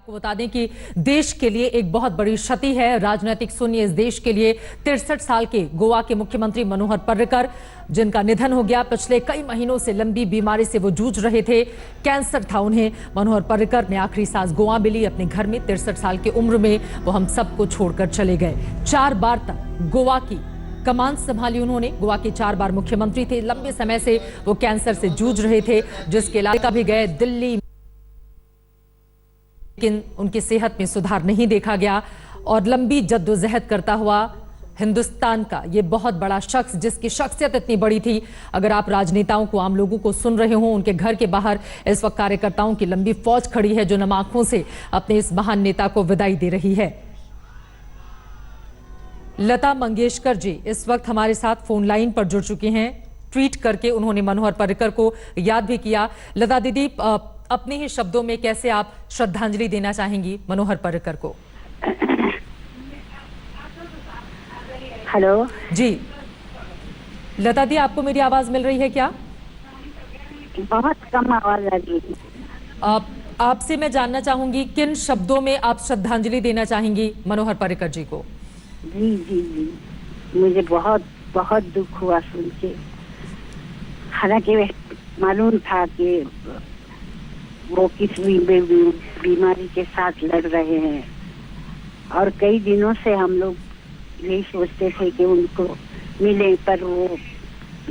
आपको बता दें कि देश के लिए एक बहुत बड़ी क्षति है, राजनीतिक शून्य इस देश के लिए। 63 साल के गोवा के मुख्यमंत्री मनोहर पर्रिकर, जिनका निधन हो गया। पिछले कई महीनों से लंबी बीमारी से वो जूझ रहे थे, कैंसर था उन्हें। मनोहर पर्रिकर ने आखिरी सांस गोवा में ली अपने घर में। 63 साल की उम्र में वो हम सबको छोड़कर चले गए। 4 बार तक गोवा की कमान संभाली उन्होंने। गोवा के 4 बार मुख्यमंत्री थे। लंबे समय से वो कैंसर से जूझ रहे थे, जिसके इलाज का भी गए दिल्ली, लेकिन उनकी सेहत में सुधार नहीं देखा गया। और लंबी जद्दोजहद करता हुआ हिंदुस्तान का ये बहुत बड़ा शख्स, जिसकी शख्सियत इतनी बड़ी थी, अगर आप राजनेताओं को, आम लोगों को सुन रहे हो, उनके घर के बाहर इस वक्त कार्यकर्ताओं की लंबी फौज खड़ी है, जो नम आंखों से अपने इस महान नेता को विदाई दे रही है। लता मंगेशकर जी इस वक्त हमारे साथ फोन लाइन पर जुड़ चुकी हैं। ट्वीट करके उन्होंने मनोहर पर्रिकर को याद भी किया। लता दीदी, अपने ही शब्दों में कैसे आप श्रद्धांजलि देना चाहेंगी मनोहर पर्रिकर को? हेलो जी लता दी, आपको मेरी आवाज मिल रही है क्या? बहुत कम आवाज आ रही है। आपसे मैं जानना चाहूंगी किन शब्दों में आप श्रद्धांजलि देना चाहेंगी मनोहर पर्रिकर जी को? जी जी जी, मुझे बहुत बहुत दुख हुआ सुन के। हालांकि मालूम था कि वो किस बीमारी के साथ लड़ रहे हैं, और कई दिनों से हम लोग यही सोचते थे कि उनको मिले, पर वो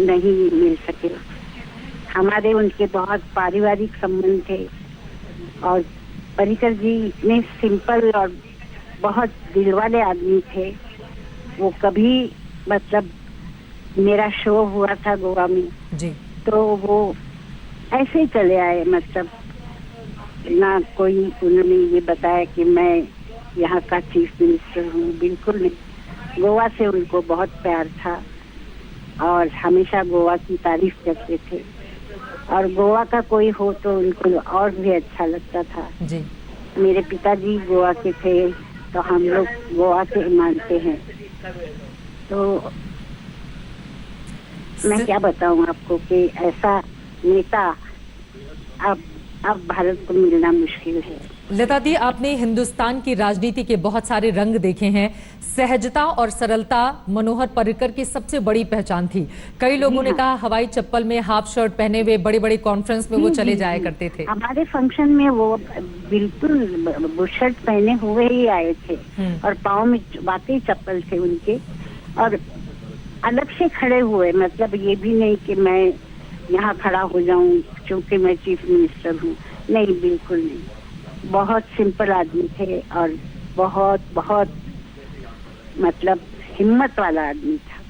नहीं मिल सके। हमारे उनके बहुत पारिवारिक संबंध थे, और पर्रिकर जी इतने सिंपल और बहुत दिल वाले आदमी थे। वो कभी, मतलब मेरा शो हुआ था गोवा में जी, तो वो ऐसे ही चले आए, मतलब ना कोई उन्होंने ये बताया कि मैं यहाँ का चीफ मिनिस्टर हूँ, बिल्कुल नहीं। गोवा से उनको बहुत प्यार था और हमेशा गोवा की तारीफ करते थे, और गोवा का कोई हो तो उनको और भी अच्छा लगता था जी। मेरे पिताजी गोवा के थे, तो हम लोग गोवा के मानते हैं। तो मैं क्या बताऊं आपको कि ऐसा नेता अब भारत को मिलना मुश्किल है। लता दी, आपने हिंदुस्तान की राजनीति के बहुत सारे रंग देखे हैं। सहजता और सरलता मनोहर पर्रिकर की सबसे बड़ी पहचान थी। कई लोगों ने कहा हवाई चप्पल में हाफ शर्ट पहने हुए बड़े बड़े कॉन्फ्रेंस में वो चले जाया करते थे। हमारे फंक्शन में वो बिल्कुल बुशर्ट पहने हुए ही आए थे, और पाँव में वाकई चप्पल थे उनके, और अलग से खड़े हुए, मतलब ये भी नहीं कि मैं यहाँ खड़ा हो जाऊं क्योंकि मैं चीफ मिनिस्टर हूँ, नहीं, बिल्कुल नहीं। बहुत सिंपल आदमी थे, और बहुत बहुत मतलब हिम्मत वाला आदमी था,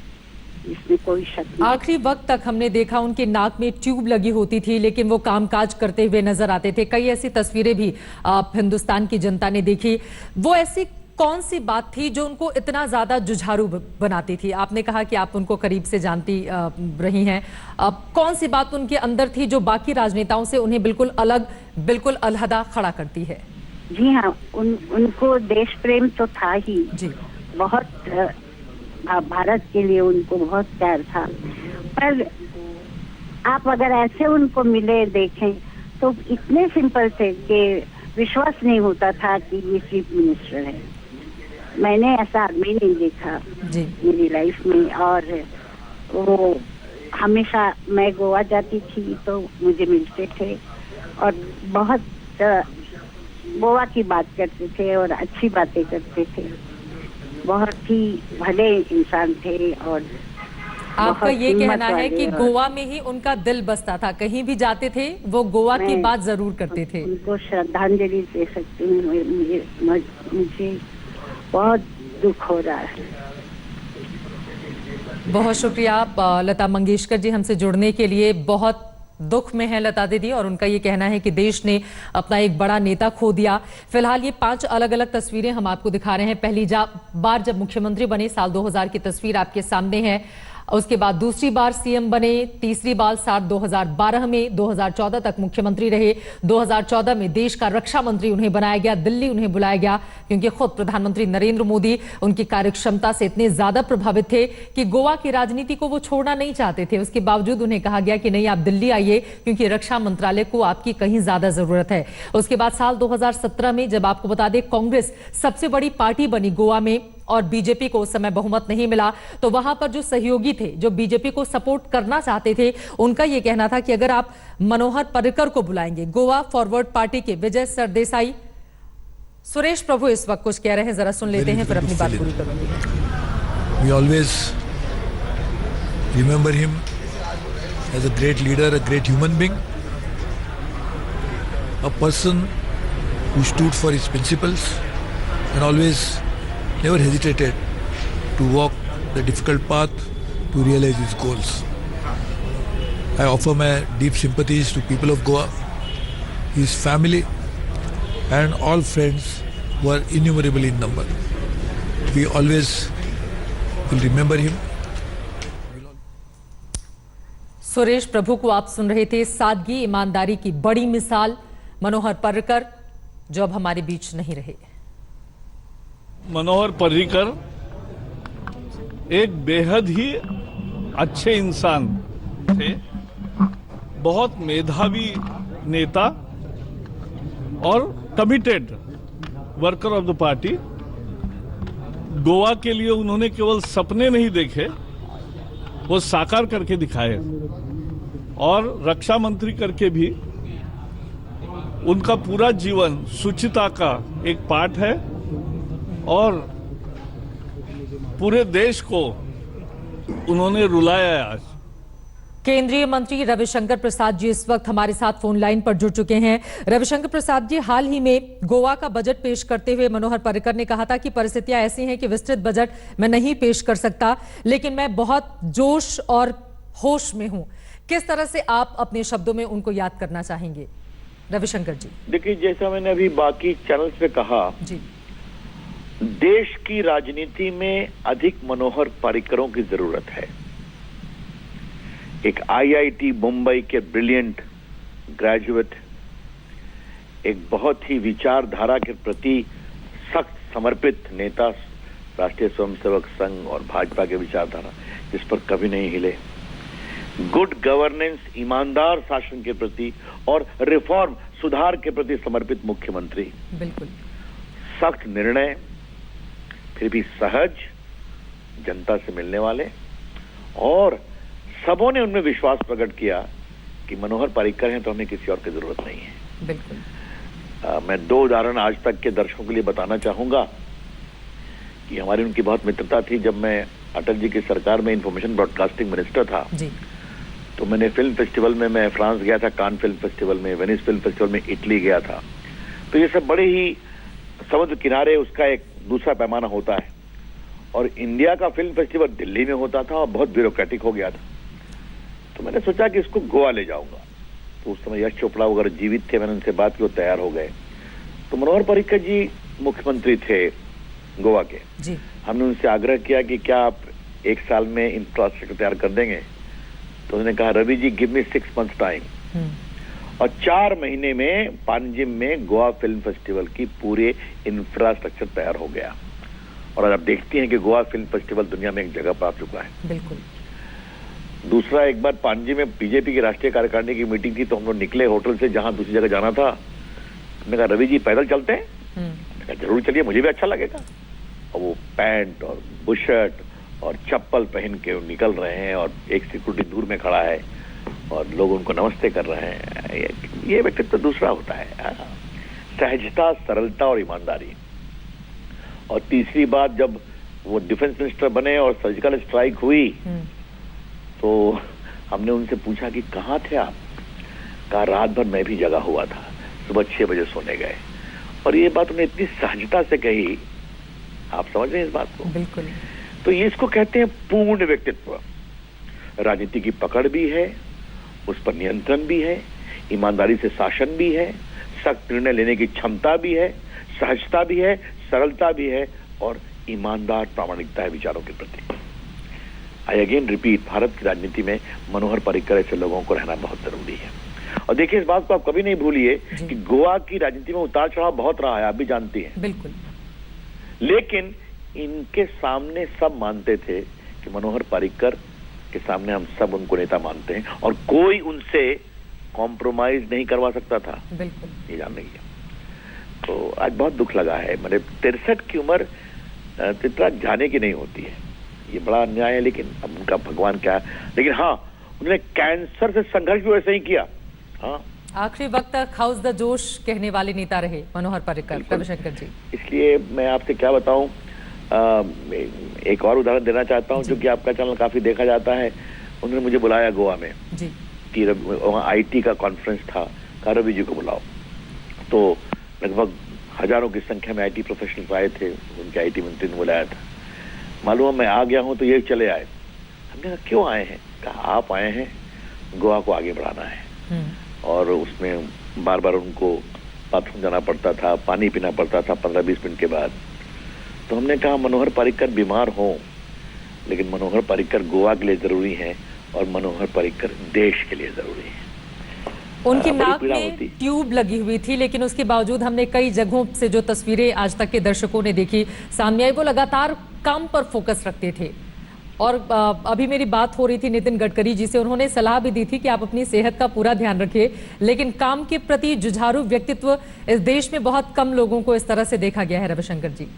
इसमें कोई शक नहीं। आखिरी वक्त तक हमने देखा उनके नाक में ट्यूब लगी होती थी, लेकिन वो कामकाज करते हुए नजर आते थे। कई ऐसी तस्वीरें भी हिंदुस्तान की जनता ने देखी। वो ऐसी कौन सी बात थी जो उनको इतना ज्यादा जुझारू बनाती थी? आपने कहा कि आप उनको करीब से जानती रही हैं। कौन सी बात उनके अंदर थी जो बाकी राजनेताओं से उन्हें बिल्कुल अलग, बिल्कुल अलहदा खड़ा करती है? जी हाँ, उनको देश प्रेम तो था ही जी, बहुत, भारत के लिए उनको बहुत प्यार था। पर आप अगर ऐसे उनको मिले, देखें, तो इतने सिंपल थे कि विश्वास नहीं होता था कि ये चीफ मिनिस्टर है। मैंने ऐसा आदमी नहीं देखा जी मेरी लाइफ में। और वो हमेशा, मैं गोवा जाती थी तो मुझे मिलते थे, और बहुत गोवा की बात करते थे और अच्छी बातें करते थे। बहुत ही भले इंसान थे, और आपका ये कहना है कि गोवा में ही उनका दिल बसता था, कहीं भी जाते थे वो गोवा की बात जरूर करते थे। उनको श्रद्धांजलि दे सकती हूँ। मुझे बहुत दुख हो रहा है। बहुत शुक्रिया लता मंगेशकर जी, हमसे जुड़ने के लिए। बहुत दुख में है लता दीदी, और उनका ये कहना है कि देश ने अपना एक बड़ा नेता खो दिया। फिलहाल ये 5 अलग अलग तस्वीरें हम आपको दिखा रहे हैं। पहली बार जब मुख्यमंत्री बने, साल 2000 की तस्वीर आपके सामने है। उसके बाद दूसरी बार सीएम बने, तीसरी बार साल 2012 में, 2014 तक मुख्यमंत्री रहे। 2014 में देश का रक्षा मंत्री उन्हें बनाया गया, दिल्ली उन्हें बुलाया गया क्योंकि खुद प्रधानमंत्री नरेंद्र मोदी उनकी कार्यक्षमता से इतने ज्यादा प्रभावित थे कि गोवा की राजनीति को वो छोड़ना नहीं चाहते थे। उसके बावजूद उन्हें कहा गया कि नहीं, आप दिल्ली आइए क्योंकि रक्षा मंत्रालय को आपकी कहीं ज्यादा जरूरत है। उसके बाद साल 2017 में, जब आपको बता दें कांग्रेस सबसे बड़ी पार्टी बनी गोवा में और बीजेपी को उस समय बहुमत नहीं मिला, तो वहां पर जो सहयोगी थे, जो बीजेपी को सपोर्ट करना चाहते थे, उनका यह कहना था कि अगर आप मनोहर पर्रिकर को बुलाएंगे, गोवा फॉरवर्ड पार्टी के विजय सरदेसाई। सुरेश प्रभु इस वक्त कुछ कह रहे हैं, जरा सुन लेते हैं, फिर अपनी बात पूरी करूंगी। We always remember him as a great leader, a great human being, a person who stood for his principles and always never hesitated to walk the difficult path to realize his goals. I offer my deep sympathies to people of Goa, his family and all friends who are innumerable in number. We always will remember him. Suresh प्रभु को आप सुन रहे थे, सादगी ईमानदारी की बड़ी मिसाल मनोहर पर्रिकर, जो अब हमारे बीच नहीं रहे। मनोहर पर्रिकर एक बेहद ही अच्छे इंसान थे, बहुत मेधावी नेता और committed worker of the party. Goa के लिए उन्होंने केवल सपने नहीं देखे, वो साकार करके दिखाए, और रक्षा मंत्री करके भी उनका पूरा जीवन शुचिता का एक पाठ है और पूरे देश को उन्होंने रुलाया है। आज केंद्रीय मंत्री रविशंकर प्रसाद जी इस वक्त हमारे साथ फोन लाइन पर जुड़ चुके हैं। रविशंकर प्रसाद जी, हाल ही में गोवा का बजट पेश करते हुए मनोहर पर्रिकर ने कहा था कि परिस्थितियां ऐसी हैं कि विस्तृत बजट मैं नहीं पेश कर सकता, लेकिन मैं बहुत जोश और होश में हूं। किस तरह से आप अपने शब्दों में उनको याद करना चाहेंगे रविशंकर जी? देखिए, जैसा मैंने अभी बाकी चैनल्स पे कहा जी, देश की राजनीति में अधिक मनोहर पर्रिकरों की जरूरत है। एक आईआईटी मुंबई के ब्रिलियंट ग्रेजुएट, एक बहुत ही विचारधारा के प्रति सख्त समर्पित नेता, राष्ट्रीय स्वयंसेवक संघ और भाजपा के विचारधारा जिस पर कभी नहीं हिले, गुड गवर्नेंस, ईमानदार शासन के प्रति और रिफॉर्म, सुधार के प्रति समर्पित मुख्यमंत्री, बिल्कुल सख्त निर्णय, फिर भी सहज, जनता से मिलने वाले, और सबों ने उनमें विश्वास प्रकट किया कि मनोहर पर्रिकर हैं तो हमें किसी और की जरूरत नहीं है। बिल्कुल। मैं दो उदाहरण आज तक के दर्शकों के लिए बताना चाहूंगा कि हमारी उनकी बहुत मित्रता थी। जब मैं अटल जी की सरकार में इंफॉर्मेशन ब्रॉडकास्टिंग मिनिस्टर था जी, तो मैंने फिल्म फेस्टिवल में, मैं फ्रांस गया था, कान फिल्म फेस्टिवल में, वेनिस फिल्म फेस्टिवल में, इटली गया था। तो ये सब बड़े ही समुद्र किनारे उसका एक दूसरा पैमाना होता है, और इंडिया का फिल्म फेस्टिवल दिल्ली में होता था और बहुत ब्यूरोक्रेटिक हो गया था। तो मैंने सोचा कि इसको गोवा ले जाऊंगा। तो उस समय यश चोपड़ा वगैरह जीवित थे, मैंने उनसे बात की, वो तैयार हो गए। तो मनोहर पर्रिकर जी मुख्यमंत्री थे गोवा के जी। हमने उनसे आग्रह किया कि क्या आप एक साल में इंफ्रास्ट्रक्चर तैयार कर देंगे? तो उन्होंने कहा, Ravi ji give me 6 months time. और 4 महीने में पानजिम में गोवा फिल्म फेस्टिवल की पूरे इंफ्रास्ट्रक्चर तैयार हो गया, और आप देखती हैं कि गोवा फिल्म फेस्टिवल दुनिया में एक जगह पा चुका है। बिल्कुल। दूसरा, एक बार पानजिम में बीजेपी की राष्ट्रीय कार्यकारिणी की मीटिंग थी, तो हम लोग निकले होटल से जहां दूसरी जगह जाना था। मैंने कहा, रवि जी पैदल चलते हैं? मैंने कहा, जरूर चलिए, मुझे भी अच्छा लगेगा। और वो पैंट और बुशर्ट और चप्पल पहन के निकल रहे हैं, और एक सिक्योरिटी दूर में खड़ा है और लोग उनको नमस्ते कर रहे हैं। ये व्यक्तित्व तो दूसरा होता है, सहजता, सरलता और ईमानदारी। और तीसरी बात, जब वो डिफेंस मिनिस्टर बने और सर्जिकल स्ट्राइक हुई, तो हमने उनसे पूछा कि कहाँ थे आप? कहा, रात भर मैं भी जगा हुआ था, सुबह 6 बजे सोने गए। और ये बात उन्हें इतनी सहजता से कही, आप समझ रहे हैं इस बात को? बिल्कुल। तो ये इसको कहते हैं पूर्ण व्यक्तित्व। राजनीति की पकड़ भी है, उस पर नियंत्रण भी है, ईमानदारी से शासन भी है, सख्त निर्णय लेने की क्षमता भी है, सहजता भी है, सरलता भी है, और ईमानदार प्रामाणिकता है विचारों के प्रति। आई अगेन रिपीट, भारत की राजनीति में मनोहर पर्रिकर ऐसे लोगों को रहना बहुत जरूरी है। और देखिए, इस बात को आप कभी नहीं भूलिए कि गोवा की राजनीति में उतार चढ़ाव बहुत रहा है, आप भी जानती हैं। बिल्कुल। लेकिन इनके सामने सब मानते थे कि मनोहर पर्रिकर के सामने हम सब उनको नेता मानते हैं और कोई उनसे कॉम्प्रोमाइज नहीं करवा सकता था। बिल्कुल, ये जान रही है। तो आज बहुत दुख लगा है। मैंने 63 की उम्र इतना जाने की नहीं होती है, ये बड़ा अन्याय है। लेकिन अब उनका भगवान क्या है। लेकिन हाँ, उन्होंने कैंसर से संघर्ष भी वैसे ही किया। हाँ, आखिरी वक्त तक हाउस द जोश कहने वाले नेता रहे मनोहर पर्रिकर। रविशंकर जी, इसलिए मैं आपसे क्या बताऊं, एक और उदाहरण देना चाहता हूं, जो कि आपका चैनल काफी देखा जाता है। उन्होंने मुझे बुलाया गोवा में जी, कि वहाँ आईटी का कॉन्फ्रेंस था, कहा रवि जी को बुलाओ। तो लगभग हजारों की संख्या में आईटी प्रोफेशनल्स आए थे, उनके आईटी मंत्री ने बुलाया था। मालूम मैं आ गया हूं तो ये चले आए। हमने कहा क्यों आए हैं? कहा आप आए हैं गोवा को आगे बढ़ाना है। और उसमें बार बार उनको बाथरूम जाना पड़ता था, पानी पीना पड़ता था 15-20 मिनट के बाद। तो हमने कहा मनोहर पर्रिकर बीमार हो, लेकिन मनोहर पर्रिकर गोवा के लिए जरूरी है और मनोहर पर्रिकर देश के लिए जरूरी है। उनकी बड़ी नाक पीड़ा में होती। ट्यूब लगी हुई थी, लेकिन उसके बावजूद हमने कई जगहों से जो तस्वीरें आज तक के दर्शकों ने देखी सामने आई, वो लगातार काम पर फोकस रखते थे। और अभी मेरी बात हो रही थी नितिन गडकरी जी से, उन्होंने सलाह भी दी थी कि आप अपनी सेहत का पूरा ध्यान रखिए, लेकिन काम के प्रति जुझारू व्यक्तित्व इस देश में बहुत कम लोगों को इस तरह से देखा गया है। रविशंकर जी,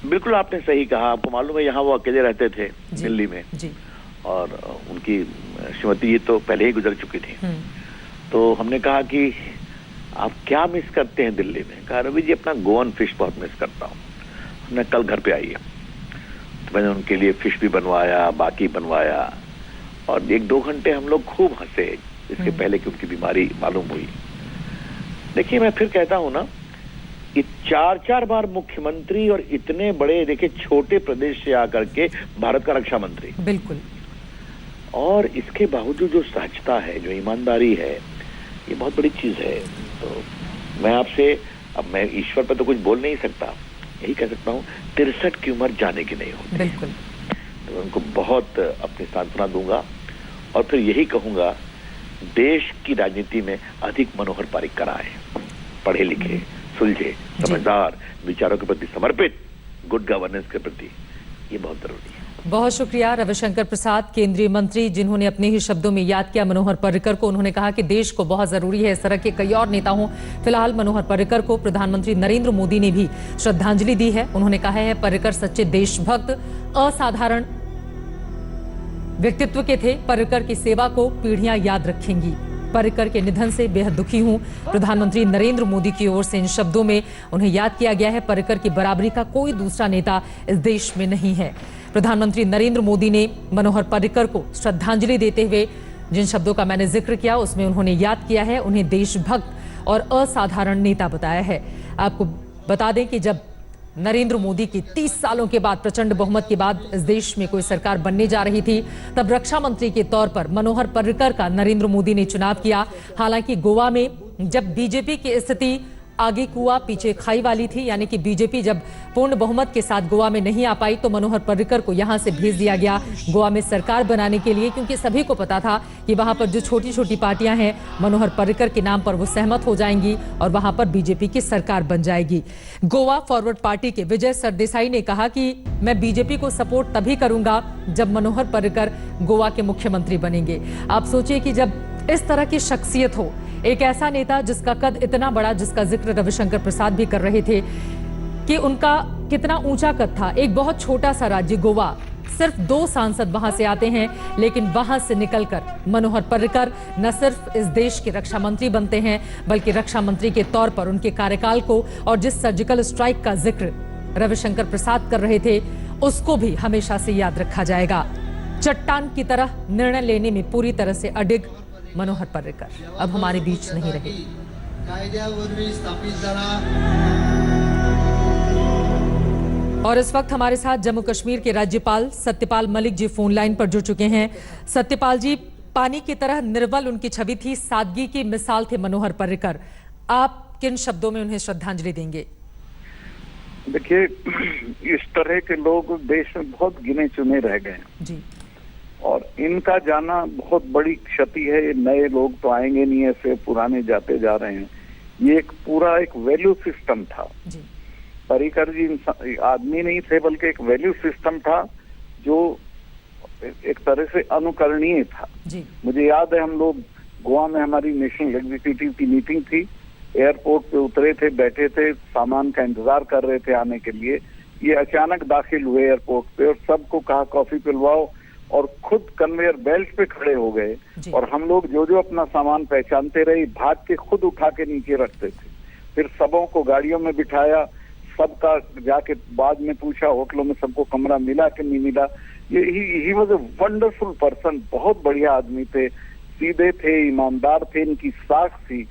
बिल्कुल आपने सही कहा। आपको मालूम है यहाँ वो अकेले रहते थे दिल्ली में जी, और उनकी श्रीमती जी तो पहले ही गुजर चुकी थी। तो हमने कहा कि आप क्या मिस करते हैं दिल्ली में? कहा रवि जी अपना गोवन फिश बहुत मिस करता हूँ। हमने कल घर पे आइए, तो मैंने उनके लिए फिश भी बनवाया, बाकी बनवाया, और 1-2 घंटे हम लोग खूब हंसे, इसके पहले कि उनकी बीमारी मालूम हुई। देखिए, मैं फिर कहता हूँ ना, 4 बार मुख्यमंत्री और इतने बड़े, देखिए छोटे प्रदेश से आकर के भारत का रक्षा मंत्री। बिल्कुल। और इसके बावजूद जो सहजता है, जो ईमानदारी है, ये बहुत बड़ी चीज है। तो मैं आपसे, अब मैं ईश्वर पर तो कुछ बोल नहीं सकता, यही कह सकता हूँ 63 की उम्र जाने की नहीं होती। बिल्कुल। तो उनको बहुत अपनी सांत्वना दूंगा और फिर यही कहूंगा, देश की राजनीति में अधिक मनोहर पर्रिकर आए, पढ़े लिखे, सुलझे, समझदार, विचारों के प्रति समर्पित, गुड गवर्नेंस के प्रति, ये बहुत जरूरी है। बहुत शुक्रिया रविशंकर प्रसाद, केंद्रीय मंत्री, जिन्होंने अपने ही शब्दों में याद किया मनोहर पर्रिकर को। उन्होंने कहा कि देश को बहुत जरूरी है इस तरह के कई और नेता हों। फिलहाल मनोहर पर्रिकर को प्रधानमंत्री नरेंद्र मोदी ने भी श्रद्धांजलि दी है। उन्होंने कहा है पर्रिकर सच्चे देशभक्त, असाधारण व्यक्तित्व के थे। पर्रिकर की सेवा को पीढ़ियां याद रखेंगी। पर्रिकर के निधन से बेहद दुखी हूं। प्रधानमंत्री नरेंद्र मोदी की ओर से इन शब्दों में उन्हें याद किया गया है। पर्रिकर की बराबरी का कोई दूसरा नेता इस देश में नहीं है। प्रधानमंत्री नरेंद्र मोदी ने मनोहर पर्रिकर को श्रद्धांजलि देते हुए जिन शब्दों का मैंने जिक्र किया, उसमें उन्होंने याद किया है, उन्हें देशभक्त और असाधारण नेता बताया है। आपको बता दें कि जब नरेंद्र मोदी की 30 सालों के बाद, प्रचंड बहुमत के बाद इस देश में कोई सरकार बनने जा रही थी, तब रक्षा मंत्री के तौर पर मनोहर पर्रिकर का नरेंद्र मोदी ने चुनाव किया। हालांकि गोवा में जब बीजेपी की स्थिति आगे कुआ पीछे खाई वाली थी, यानी कि बीजेपी जब पूर्ण बहुमत के साथ गोवा में नहीं आ पाई, तो मनोहर पर्रिकर को यहां से भेज दिया गया गोवा में सरकार बनाने के लिए, क्योंकि सभी को पता था कि वहां पर जो छोटी छोटी पार्टियां हैं, मनोहर पर्रिकर के नाम पर वो सहमत हो जाएंगी और वहां पर बीजेपी की सरकार बन जाएगी। गोवा फॉरवर्ड पार्टी के विजय सरदेसाई ने कहा कि मैं बीजेपी को सपोर्ट तभी करूंगा जब मनोहर पर्रिकर गोवा के मुख्यमंत्री बनेंगे। आप सोचिए कि जब इस तरह की शख्सियत हो, एक ऐसा नेता जिसका कद इतना बड़ा, जिसका जिक्र रविशंकर प्रसाद भी कर रहे थे कि उनका कितना ऊंचा कद था। एक बहुत छोटा सा राज्य गोवा, सिर्फ 2 सांसद वहां से आते हैं, लेकिन वहां से निकलकर मनोहर पर्रिकर न सिर्फ इस देश के रक्षा मंत्री बनते हैं, बल्कि रक्षा मंत्री के तौर पर उनके कार्यकाल को और जिस सर्जिकल स्ट्राइक का जिक्र रविशंकर प्रसाद कर रहे थे, उसको भी हमेशा से याद रखा जाएगा। चट्टान की तरह निर्णय लेने में पूरी तरह से अडिग मनोहर पर्रिकर अब हमारे बीच नहीं रहे। और इस वक्त हमारे साथ जम्मू कश्मीर के राज्यपाल सत्यपाल मलिक जी फोन लाइन पर जुड़ चुके हैं। सत्यपाल जी, पानी की तरह निर्मल उनकी छवि थी, सादगी की मिसाल थे मनोहर पर्रिकर। आप किन शब्दों में उन्हें श्रद्धांजलि देंगे? देखिए, इस तरह के लोग देश में बहुत गिने चुने रह गए जी। और इनका जाना बहुत बड़ी क्षति है। ये नए लोग तो आएंगे नहीं, ऐसे पुराने जाते जा रहे हैं। ये एक पूरा एक वैल्यू सिस्टम था। जी। पर्रिकर जी आदमी नहीं थे, बल्कि एक वैल्यू सिस्टम था जो एक तरह से अनुकरणीय था। जी। मुझे याद है, हम लोग गोवा में हमारी नेशनल एग्जीक्यूटिव की मीटिंग थी, एयरपोर्ट पे उतरे थे, बैठे थे, सामान का इंतजार कर रहे थे आने के लिए। ये अचानक दाखिल हुए एयरपोर्ट पे और सबको कहा कॉफी पिलवाओ, और खुद कन्वेयर बेल्ट पे खड़े हो गए। और हम लोग जो जो अपना सामान पहचानते रहे, भाग के खुद उठा के नीचे रखते थे। फिर सबों को गाड़ियों में बिठाया, सबका जाके बाद में पूछा होटलों में सबको कमरा मिला कि नहीं मिला। He was a wonderful person, बहुत बढ़िया आदमी थे, सीधे थे, ईमानदार थे, इनकी साख थी।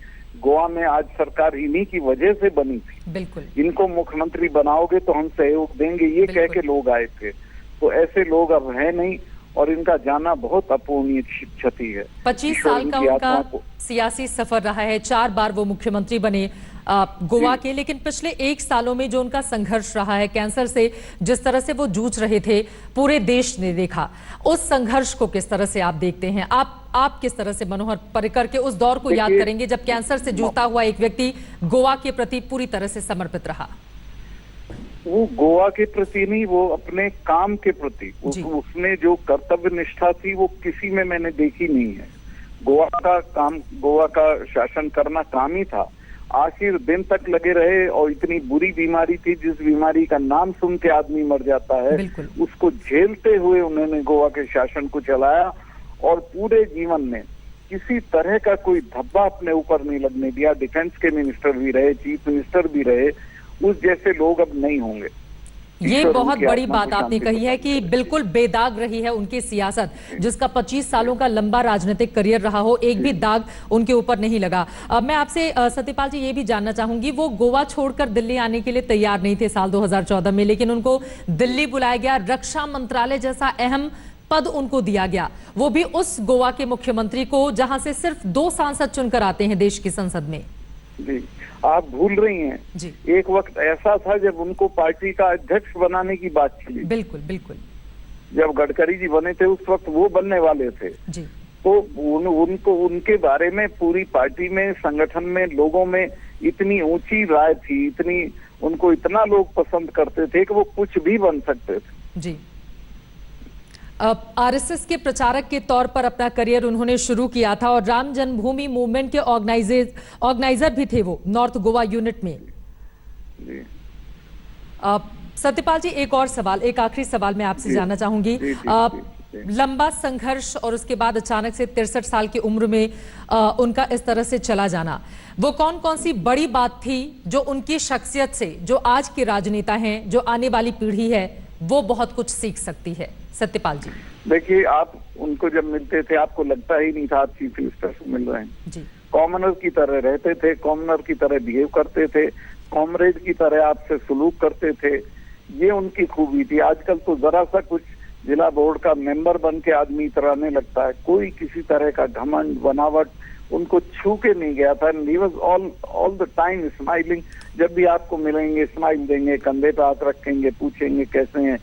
गोवा में आज सरकार इन्हीं की वजह से बनी थी। बिल्कुल। इनको मुख्यमंत्री बनाओगे तो हम सहयोग देंगे, ये कह के लोग आए थे। तो ऐसे लोग अब है नहीं, और इनका जाना बहुत अपूर्णीय क्षति है। 25 साल का उनका सियासी सफर रहा है, 4 बार वो मुख्यमंत्री बने गोवा के, लेकिन पिछले 1 सालों में जो उनका संघर्ष रहा है कैंसर से, जिस तरह से वो जूझ रहे थे, पूरे देश ने देखा। उस संघर्ष को किस तरह से आप देखते हैं? आप किस तरह से मनोहर पर्रिकर के उस दौर को याद करेंगे जब कैंसर से जूझता हुआ एक व्यक्ति गोवा के प्रति पूरी तरह से समर्पित रहा? वो गोवा के प्रति नहीं, वो अपने काम के प्रति, उसमें जो कर्तव्य निष्ठा थी वो किसी में मैंने देखी नहीं है। गोवा का काम, गोवा का शासन करना काम ही था। आखिर दिन तक लगे रहे, और इतनी बुरी बीमारी थी जिस बीमारी का नाम सुन के आदमी मर जाता है, उसको झेलते हुए उन्होंने गोवा के शासन को चलाया, और पूरे जीवन में किसी तरह का कोई धब्बा अपने ऊपर नहीं लगने दिया। डिफेंस के मिनिस्टर भी रहे, चीफ मिनिस्टर भी रहे, उस जैसे लोग अब नहीं होंगे। ये बहुत बड़ी बात आपने कही है कि बिल्कुल बेदाग रही है उनकी सियासत, जिसका 25 सालों का लंबा राजनीतिक करियर रहा हो, एक भी दाग उनके ऊपर नहीं लगा। मैं आपसे सत्यपाल जी ये भी जानना चाहूंगी, वो गोवा छोड़कर दिल्ली आने के लिए तैयार नहीं थे साल 2014 में, लेकिन उनको दिल्ली बुलाया गया, रक्षा मंत्रालय जैसा अहम पद उनको दिया गया, वो भी उस गोवा के मुख्यमंत्री को जहां से सिर्फ 2 सांसद चुनकर आते हैं देश की संसद में। जी, आप भूल रही हैं जी। एक वक्त ऐसा था जब उनको पार्टी का अध्यक्ष बनाने की बात चली। बिल्कुल बिल्कुल। जब गडकरी जी बने थे उस वक्त वो बनने वाले थे जी। तो उनको उनके बारे में पूरी पार्टी में, संगठन में, लोगों में इतनी ऊंची राय थी, इतनी उनको इतना लोग पसंद करते थे कि वो कुछ भी बन सकते थे। जी। आरएसएस के प्रचारक के तौर पर अपना करियर उन्होंने शुरू किया था, और राम जन्मभूमि मूवमेंट के ऑर्गेनाइजर भी थे वो नॉर्थ गोवा यूनिट में। सत्यपाल जी, एक और सवाल, एक आखिरी सवाल मैं आपसे जानना चाहूंगी। लंबा संघर्ष और उसके बाद अचानक से 63 साल की उम्र में उनका इस तरह से चला जाना, वो कौन कौन सी बड़ी बात थी जो उनकी शख्सियत से, जो आज के राजनेता हैं, जो आने वाली पीढ़ी है, वो बहुत कुछ सीख सकती है? सत्यपाल जी देखिए, आप उनको जब मिलते थे आपको लगता ही नहीं था आप चीफ मिनिस्टर से मिल रहे हैं जी। कॉमनर की तरह रहते थे, कॉमनर की तरह बिहेव करते थे, कॉमरेड की तरह आपसे सलूक करते थे। ये उनकी खूबी थी। आजकल तो जरा सा कुछ जिला बोर्ड का मेंबर बन के आदमी इतराने लगता है, कोई किसी तरह का घमंड बनावट उनको छू के नहीं गया था। He was all the time smiling. जब भी आपको मिलेंगे स्माइल देंगे, कंधे पे हाथ रखेंगे, पूछेंगे कैसे हैं।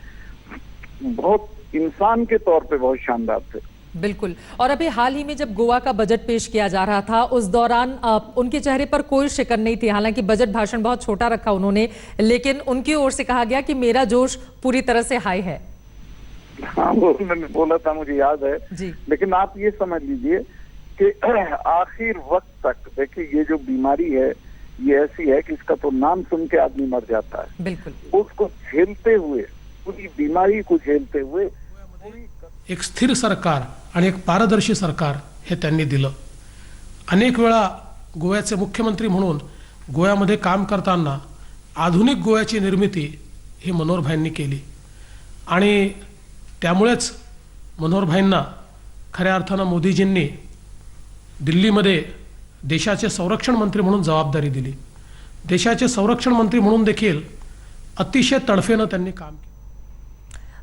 बहुत इंसान के तौर पे बहुत शानदार थे। बिल्कुल। और अभी हाल ही में जब गोवा का बजट पेश किया जा रहा था, उस दौरान उनके चेहरे पर कोई शिकन नहीं थी। हालांकि बजट भाषण बहुत छोटा रखा उन्होंने, लेकिन उनकी ओर से कहा गया कि मेरा जोश पूरी तरह से हाई है। हाँ, वो मैंने बोला था, मुझे याद है जी। लेकिन आप ये समझ लीजिए कि आखिर वक्त तक देखिए, ये जो बीमारी है ये ऐसी है कि इसका तो नाम सुन के आदमी मर जाता है। बिल्कुल। उसको झेलते हुए, पूरी बीमारी को झेलते हुए एक स्थिर सरकार आणि एक पारदर्शी सरकार हे त्यांनी दिलं। अनेक वेळा गोव्याचे मुख्यमंत्री म्हणून गोव्यामध्ये काम करताना आधुनिक गोव्याची निर्मिती ही मनोहरभाईंनी केली, आणि त्यामुळेच मनोहरभाईंना खऱ्या अर्थानं मोदीजींनी दिल्लीमध्ये देशाचे संरक्षण मंत्री म्हणून जबाबदारी दिली। देशाचे संरक्षण मंत्री म्हणून देखील अतिशय तडफेनं त्यांनी काम केलं।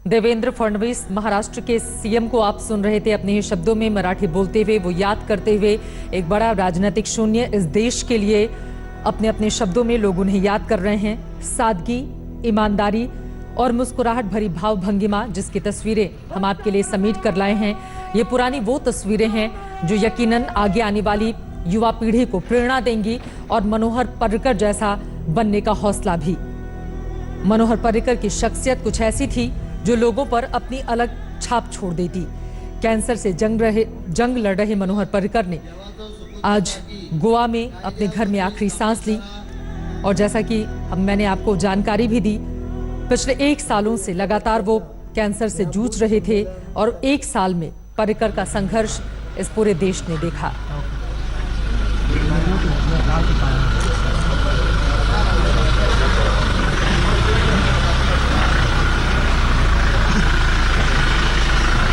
देवेंद्र फडणवीस महाराष्ट्र के सीएम को आप सुन रहे थे अपने ही शब्दों में मराठी बोलते हुए, वो याद करते हुए एक बड़ा राजनीतिक शून्य इस देश के लिए अपने अपने शब्दों में लोग उन्हें याद कर रहे हैं। सादगी, ईमानदारी, और मुस्कुराहट भरी भाव भंगिमा जिसकी तस्वीरें हम आपके लिए समेट कर लाए हैं। ये पुरानी वो तस्वीरें हैं जो यकीनन आगे आने वाली युवा पीढ़ी को प्रेरणा देंगी और मनोहर पर्रिकर जैसा बनने का हौसला भी। मनोहर पर्रिकर की शख्सियत कुछ ऐसी थी जो लोगों पर अपनी अलग छाप छोड़ देती। कैंसर से जंग लड़ रहे मनोहर पर्रिकर ने आज गोवा में अपने घर में आखिरी सांस ली और जैसा कि मैंने आपको जानकारी भी दी, पिछले 1 सालों से लगातार वो कैंसर से जूझ रहे थे और 1 साल में पर्रिकर का संघर्ष इस पूरे देश ने देखा।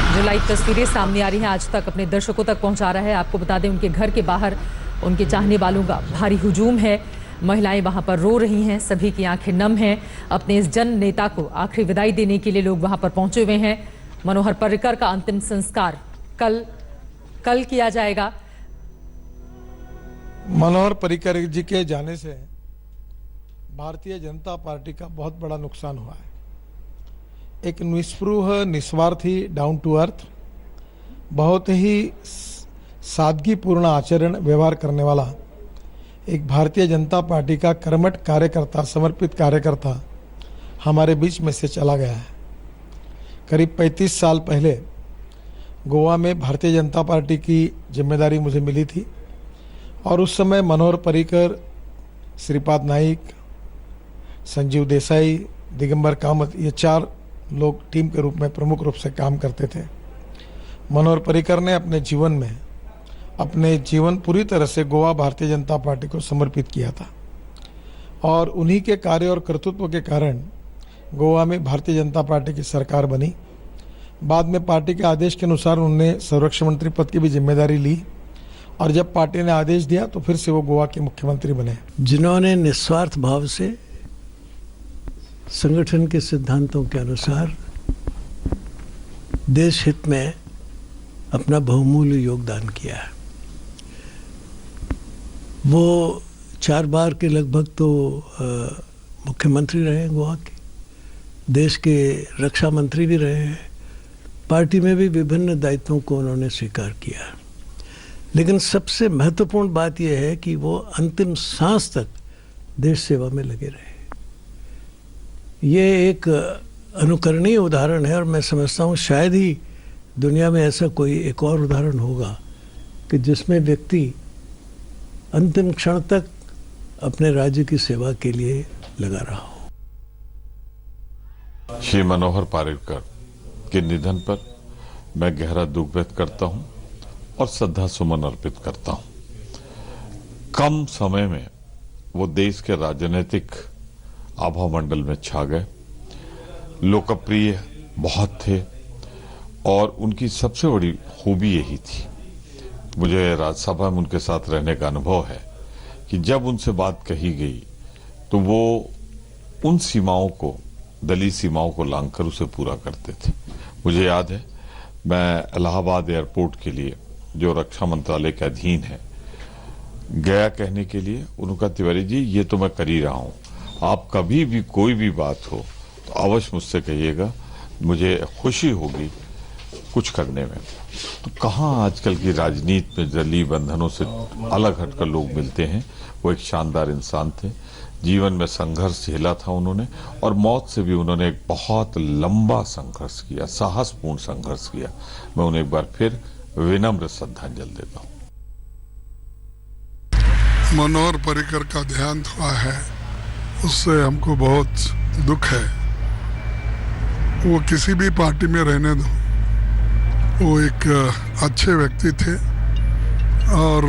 जो लाइव तस्वीरें सामने आ रही हैं आज तक अपने दर्शकों तक पहुंचा रहा है। आपको बता दें उनके घर के बाहर उनके चाहने वालों का भारी हुजूम है। महिलाएं वहां पर रो रही हैं, सभी की आंखें नम हैं। अपने इस जन नेता को आखिरी विदाई देने के लिए लोग वहां पर पहुंचे हुए हैं। मनोहर पर्रिकर का अंतिम संस्कार कल किया जाएगा। मनोहर पर्रिकर जी के जाने से भारतीय जनता पार्टी का बहुत बड़ा नुकसान हुआ है। एक निस्पृह, निस्वार्थी, डाउन टू अर्थ, बहुत ही सादगीपूर्ण आचरण व्यवहार करने वाला एक भारतीय जनता पार्टी का कर्मठ कार्यकर्ता, समर्पित कार्यकर्ता हमारे बीच में से चला गया है। करीब 35 साल पहले गोवा में भारतीय जनता पार्टी की जिम्मेदारी मुझे मिली थी और उस समय मनोहर पर्रिकर, श्रीपाद नाइक, संजीव देसाई, दिगंबर कामत, ये 4 लोग टीम के रूप में प्रमुख रूप से काम करते थे। मनोहर पर्रिकर ने अपने जीवन पूरी तरह से गोवा भारतीय जनता पार्टी को समर्पित किया था और उन्हीं के कार्य और कर्तृत्व के कारण गोवा में भारतीय जनता पार्टी की सरकार बनी। बाद में पार्टी के आदेश के अनुसार उन्होंने संरक्षण मंत्री पद की भी जिम्मेदारी ली और जब पार्टी ने आदेश दिया तो फिर से वो गोवा के मुख्यमंत्री बने। जिन्होंने निस्वार्थ भाव से संगठन के सिद्धांतों के अनुसार देश हित में अपना बहुमूल्य योगदान किया है। वो 4 बार के लगभग तो मुख्यमंत्री रहे हैं गोवा के, देश के रक्षा मंत्री भी रहे हैं, पार्टी में भी विभिन्न दायित्वों को उन्होंने स्वीकार किया। लेकिन सबसे महत्वपूर्ण बात यह है कि वो अंतिम सांस तक देश सेवा में लगे रहे। ये एक अनुकरणीय उदाहरण है और मैं समझता हूँ शायद ही दुनिया में ऐसा कोई एक और उदाहरण होगा कि जिसमें व्यक्ति अंतिम क्षण तक अपने राज्य की सेवा के लिए लगा रहा हो। श्री मनोहर पर्रिकर के निधन पर मैं गहरा दुख व्यक्त करता हूं और श्रद्धा सुमन अर्पित करता हूं। कम समय में वो देश के राजनीतिक आभा मंडल में छा गए, लोकप्रिय बहुत थे और उनकी सबसे बड़ी खूबी यही थी। मुझे राज्यसभा में उनके साथ रहने का अनुभव है कि जब उनसे बात कही गई तो वो उन सीमाओं को, दलीय सीमाओं को लांघकर उसे पूरा करते थे। मुझे याद है मैं इलाहाबाद एयरपोर्ट के लिए, जो रक्षा मंत्रालय के अधीन है, गया कहने के लिए। उनका तिवारी जी ये तो मैं कर ही रहा हूं, आप कभी भी कोई भी बात हो तो अवश्य मुझसे कहिएगा, मुझे खुशी होगी कुछ करने में। तो कहाँ आजकल की राजनीति में दलीय बंधनों से अलग हटकर लोग मिलते हैं। वो एक शानदार इंसान थे, जीवन में संघर्ष झेला था उन्होंने और मौत से भी उन्होंने एक बहुत लंबा संघर्ष किया, साहसपूर्ण संघर्ष किया। मैं उन्हें एक बार फिर विनम्र श्रद्धांजलि देता हूँ। मनोहर पर्रिकर का देहांत हुआ है, उससे हमको बहुत दुख है। वो किसी भी पार्टी में रहने दो, वो एक अच्छे व्यक्ति थे और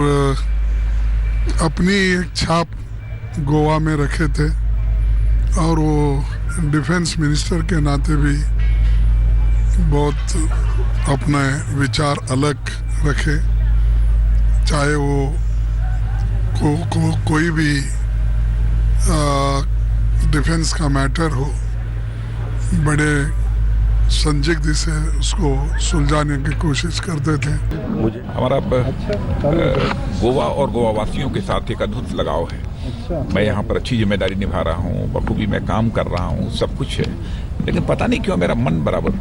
अपनी एक छाप गोवा में रखे थे और वो डिफेंस मिनिस्टर के नाते भी बहुत अपने विचार अलग रखे। चाहे वो कोई भी डिफेंस का मैटर हो, बड़े संदिग्ध से उसको सुलझाने की कोशिश करते थे। हमारा गोवा और गोवा वासियों के साथ एक अद्भुत लगाव है। मैं यहाँ पर अच्छी जिम्मेदारी निभा रहा हूँ, बखूबी मैं काम कर रहा हूँ, सब कुछ है, लेकिन पता नहीं क्यों मेरा मन बराबर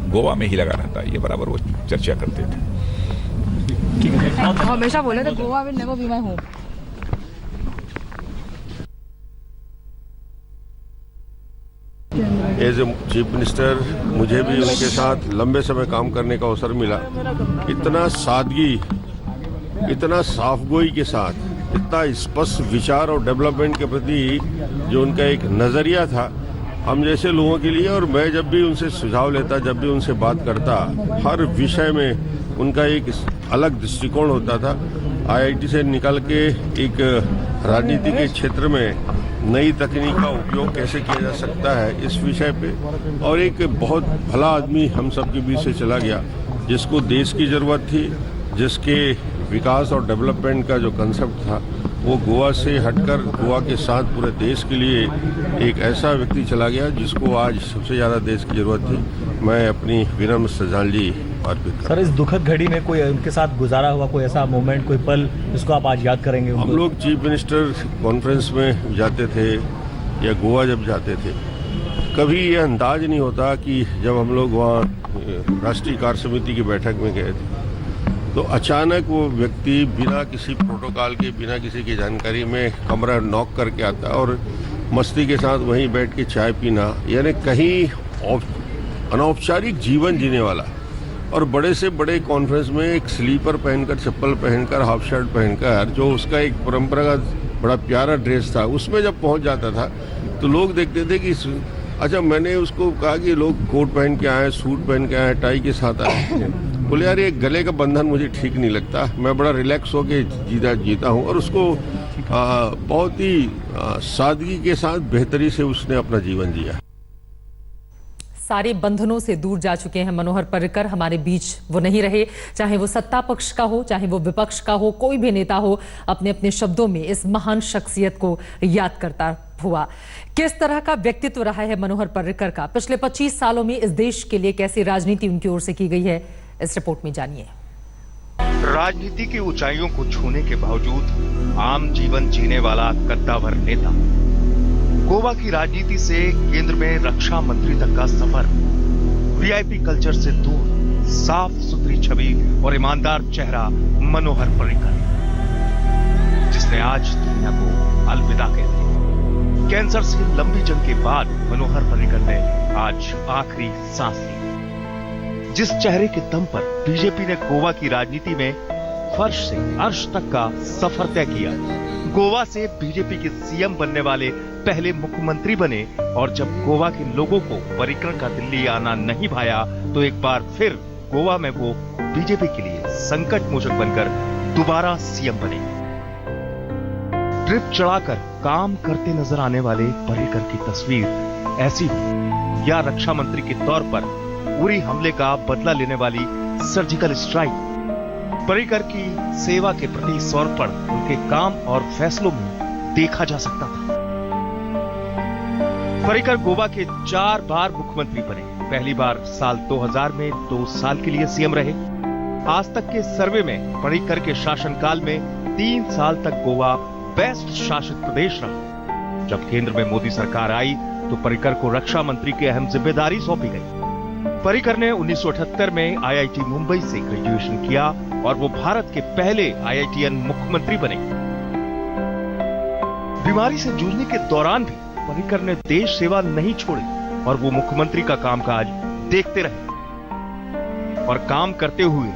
गोवा में ही लगा रहता है। ये बराबर वो चर्चा करते थे। हमेशा बोले थे Goa will never be my home. As a chief minister मुझे भी उनके साथ लंबे समय काम करने का अवसर मिला। इतना सादगी, इतना साफगोई के साथ, इतना स्पष्ट विचार और डेवलपमेंट के प्रति जो उनका एक नजरिया था हम जैसे लोगों के लिए, और मैं जब भी उनसे सुझाव लेता, जब भी उनसे बात करता, हर विषय में उनका एक अलग दृष्टिकोण होता था। आईआईटी से निकल के एक राजनीति के क्षेत्र में नई तकनीक का उपयोग कैसे किया जा सकता है इस विषय पे, और एक बहुत भला आदमी हम सब के बीच से चला गया जिसको देश की जरूरत थी, जिसके विकास और डेवलपमेंट का जो कंसेप्ट था वो गोवा से हटकर गोवा के साथ पूरे देश के लिए एक ऐसा व्यक्ति चला गया जिसको आज सबसे ज़्यादा देश की जरूरत थी। मैं अपनी विनम्र श्रद्धांजलि अर्पित करता हूं। सर, इस दुखद घड़ी में कोई उनके साथ गुजारा हुआ कोई ऐसा मोमेंट, कोई पल जिसको आप आज याद करेंगे? हम लोग चीफ मिनिस्टर कॉन्फ्रेंस में जाते थे या गोवा जब जाते थे, कभी ये अंदाज नहीं होता कि जब हम लोग वहाँ राष्ट्रीय कार्य समिति की बैठक में गए थे तो अचानक वो व्यक्ति बिना किसी प्रोटोकॉल के, बिना किसी की जानकारी में कमरा नॉक करके आता और मस्ती के साथ वहीं बैठ के चाय पीना, यानी कहीं अनौपचारिक जीवन जीने वाला। और बड़े से बड़े कॉन्फ्रेंस में एक स्लीपर पहनकर, चप्पल पहनकर, हाफ शर्ट पहनकर, जो उसका एक परंपरागत बड़ा प्यारा ड्रेस था, उसमें जब पहुंच जाता था तो लोग देखते थे कि अच्छा, मैंने उसको कहा कि लोग कोट पहन के आए, सूट पहन के आए, टाई के साथ आए। बोले यार ये गले का बंधन मुझे ठीक नहीं लगता, मैं बड़ा रिलैक्स होके जीता हूँ। और उसको बहुत ही सादगी के साथ बेहतरी से उसने अपना जीवन जिया। सारे बंधनों से दूर जा चुके हैं मनोहर पर्रिकर, हमारे बीच वो नहीं रहे। चाहे वो सत्ता पक्ष का हो, चाहे वो विपक्ष का हो, कोई भी नेता हो, अपने अपने शब्दों में इस महान शख्सियत को याद करता हुआ। किस तरह का व्यक्तित्व रहा है मनोहर पर्रिकर का, पिछले 25 सालों में इस देश के लिए कैसी राजनीति उनकी ओर से की गई है, इस रिपोर्ट में जानिए। राजनीति की ऊंचाइयों को छूने के बावजूद आम जीवन जीने वाला कद्दावर नेता, गोवा की राजनीति से केंद्र में रक्षा मंत्री तक का सफर, वीआईपी कल्चर से दूर, साफ सुथरी छवि और ईमानदार चेहरा मनोहर पर्रिकर, जिसने आज दुनिया को अलविदा कह दिया। कैंसर से लंबी जंग के बाद मनोहर पर्रिकर ने आज आखिरी सांस ली। जिस चेहरे के दम पर बीजेपी ने गोवा की राजनीति में फर्श से अर्श तक का सफर तय किया, गोवा से बीजेपी के सीएम बनने वाले पहले मुख्यमंत्री बने, और जब गोवा के लोगों को पर्रिकर का दिल्ली आना नहीं भाया तो एक बार फिर गोवा में वो बीजेपी के लिए संकट मोचक बनकर दोबारा सीएम बने। ट्रिप चढ़ाकर काम करते नजर आने वाले पर्रिकर की तस्वीर ऐसी हो, या रक्षा मंत्री के तौर पर उरी हमले का बदला लेने वाली सर्जिकल स्ट्राइक, पर्रिकर की सेवा के प्रति समर्पण उनके काम और फैसलों में देखा जा सकता था। पर्रिकर गोवा के 4 बार मुख्यमंत्री बने। पहली बार साल 2000 में 2 साल के लिए सीएम रहे। आज तक के सर्वे में पर्रिकर के शासनकाल में 3 साल तक गोवा बेस्ट शासित प्रदेश रहा। जब केंद्र में मोदी सरकार आई तो पर्रिकर को रक्षा मंत्री की अहम जिम्मेदारी सौंपी गई। पर्रिकर ने 1978 में आईआईटी मुंबई से ग्रेजुएशन किया और वो भारत के पहले आईआईटीएन मुख्यमंत्री बने। बीमारी से जूझने के दौरान भी पर्रिकर ने देश सेवा नहीं छोड़ी और वो मुख्यमंत्री का कामकाज देखते रहे और काम करते हुए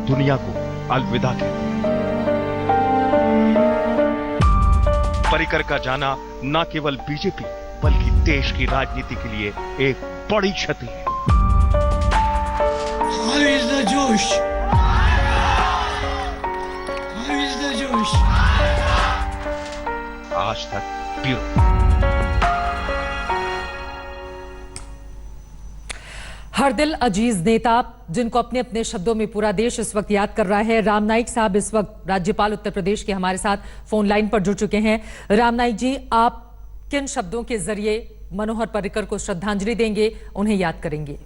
दुनिया को अलविदा कह दिया। पर्रिकर का जाना न केवल बीजेपी बल्कि देश की राजनीति के लिए एक बड़ी क्षति है। Where is the Josh? Where is the Josh? आज तक ब्यूरो। हर दिल अजीज नेता जिनको अपने अपने शब्दों में पूरा देश इस वक्त याद कर रहा है, राम नाईक साहब इस वक्त राज्यपाल उत्तर प्रदेश के हमारे साथ फोन लाइन पर जुड़ चुके हैं। राम नाईक जी, आप किन शब्दों के जरिए मनोहर पर्रिकर को श्रद्धांजलि देंगे, उन्हें याद करेंगे?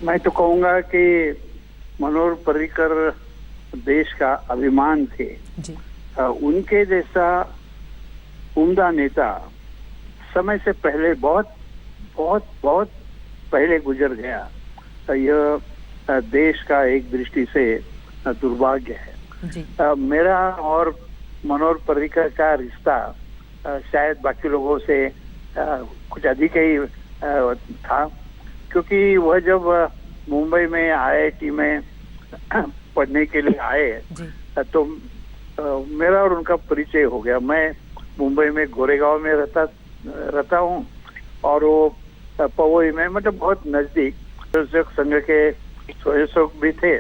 मैं तो कहूंगा कि मनोहर पर्रिकर देश का अभिमान थे। जी। उनके जैसा उम्दा नेता समय से पहले बहुत बहुत बहुत पहले गुजर गया, तो यह देश का एक दृष्टि से दुर्भाग्य है। मेरा और मनोहर पर्रिकर का रिश्ता शायद बाकी लोगों से कुछ अधिक ही था, क्योंकि वह जब मुंबई में IIT में पढ़ने के लिए आए तो मेरा और उनका परिचय हो गया। मैं मुंबई में गोरेगांव में रहता हूँ और वो पवई में, मतलब बहुत नजदीक स्वयंसेवक संघ के स्वयंसेवक भी थे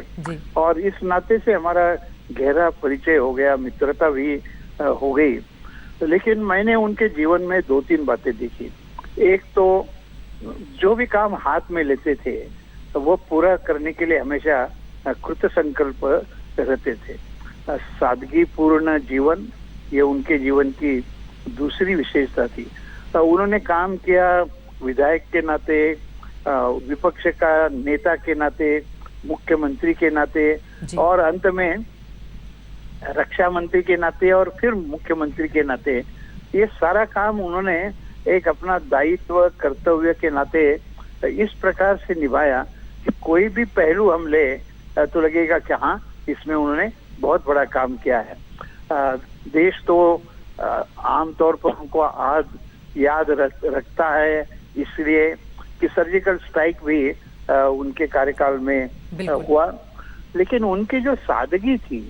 और इस नाते से हमारा गहरा परिचय हो गया, मित्रता भी हो गई। लेकिन मैंने उनके जीवन में 2-3 बातें देखी। एक तो जो भी काम हाथ में लेते थे तो वो पूरा करने के लिए हमेशा कृत संकल्प रहते थे। सादगी पूर्ण जीवन, ये उनके जीवन की दूसरी विशेषता थी। उन्होंने काम किया विधायक के नाते, विपक्ष का नेता के नाते, मुख्यमंत्री के नाते और अंत में रक्षा मंत्री के नाते और फिर मुख्यमंत्री के नाते। ये सारा काम उन्होंने एक अपना दायित्व कर्तव्य के नाते इस प्रकार से निभाया कि कोई भी पहलू हम ले तो लगेगा कि हाँ, इसमें उन्होंने बहुत बड़ा काम किया है। देश तो आमतौर पर हमको आज याद रखता है इसलिए कि सर्जिकल स्ट्राइक भी उनके कार्यकाल में हुआ, लेकिन उनकी जो सादगी थी,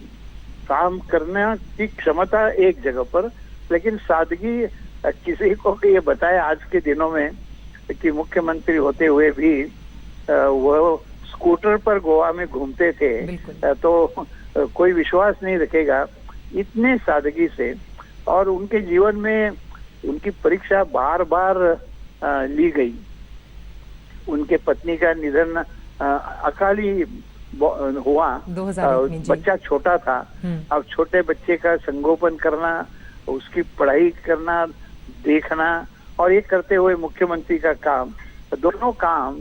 काम करने की क्षमता एक जगह पर, लेकिन सादगी किसी को ये बताया आज के दिनों में कि मुख्यमंत्री होते हुए भी वो स्कूटर पर गोवा में घूमते थे तो कोई विश्वास नहीं रखेगा, इतने सादगी से। और उनके जीवन में उनकी परीक्षा बार बार ली गई। उनके पत्नी का निधन अकाली हुआ, बच्चा छोटा था। अब छोटे बच्चे का संगोपन करना, उसकी पढ़ाई करना, देखना और ये करते हुए मुख्यमंत्री का काम, दोनों काम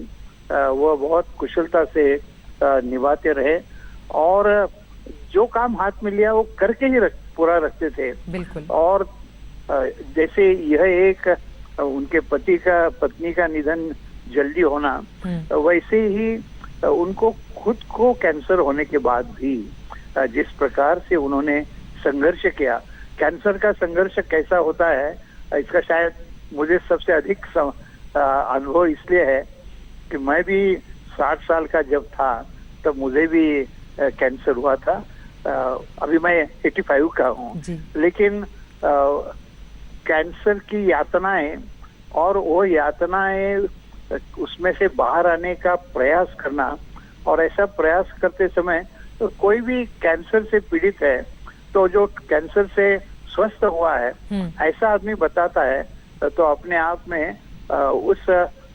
वो बहुत कुशलता से निभाते रहे और जो काम हाथ में लिया वो करके ही पूरा रखते थे। बिल्कुल। और जैसे यह एक उनके पत्नी का निधन जल्दी होना, वैसे ही उनको खुद को कैंसर होने के बाद भी जिस प्रकार से उन्होंने संघर्ष किया, कैंसर का संघर्ष कैसा होता है इसका शायद मुझे सबसे अधिक अनुभव इसलिए है कि मैं भी 60 साल का जब था तब मुझे भी कैंसर हुआ था। अभी मैं 85 का हूँ, लेकिन कैंसर की यातनाएं और वो यातनाएं उसमें से बाहर आने का प्रयास करना, और ऐसा प्रयास करते समय तो कोई भी कैंसर से पीड़ित है तो जो कैंसर से स्वस्थ हुआ है ऐसा आदमी बताता है तो अपने आप में उस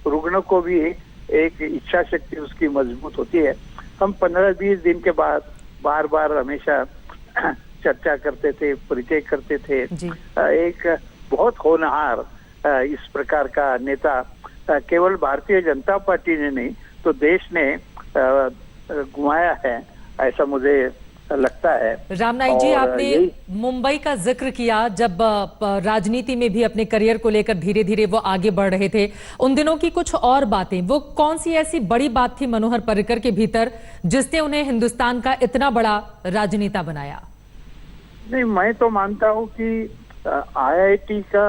रुग्ण को भी एक इच्छा शक्ति उसकी मजबूत होती है। हम 15-20 दिन के बाद बार बार हमेशा चर्चा करते थे, परिचय करते थे। एक बहुत होनहार इस प्रकार का नेता केवल भारतीय जनता पार्टी ने नहीं तो देश ने गुमाया है, ऐसा मुझे लगता है। रामनाईक जी, आपने मुंबई का जिक्र किया, जब राजनीति में भी अपने करियर को लेकर धीरे धीरे वो आगे बढ़ रहे थे, उन दिनों की कुछ और बातें, वो कौन सी ऐसी बड़ी बात थी मनोहर पर्रिकर के भीतर जिसने उन्हें हिंदुस्तान का इतना बड़ा राजनेता बनाया? नहीं, मैं तो मानता हूँ कि IIT का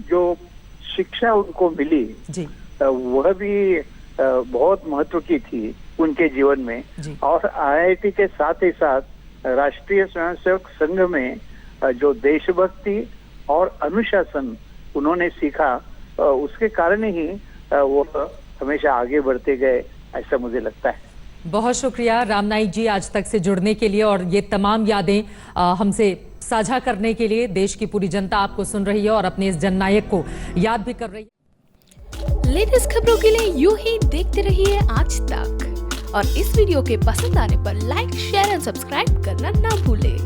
जो शिक्षा उनको मिली वह भी बहुत महत्व की थी उनके जीवन में। और IIT के साथ ही साथ राष्ट्रीय स्वयंसेवक संघ में जो देशभक्ति और अनुशासन उन्होंने सीखा, उसके कारण ही वो हमेशा आगे बढ़ते गए, ऐसा मुझे लगता है। बहुत शुक्रिया रामनाईक जी आज तक से जुड़ने के लिए और ये तमाम यादें हमसे साझा करने के लिए। देश की पूरी जनता आपको सुन रही है और अपने इस जननायक को याद भी कर रही है। लेटेस्ट खबरों के लिए यूं ही देखते रहिए आज तक, और इस वीडियो के पसंद आने पर लाइक, शेयर और सब्सक्राइब करना ना भूलें।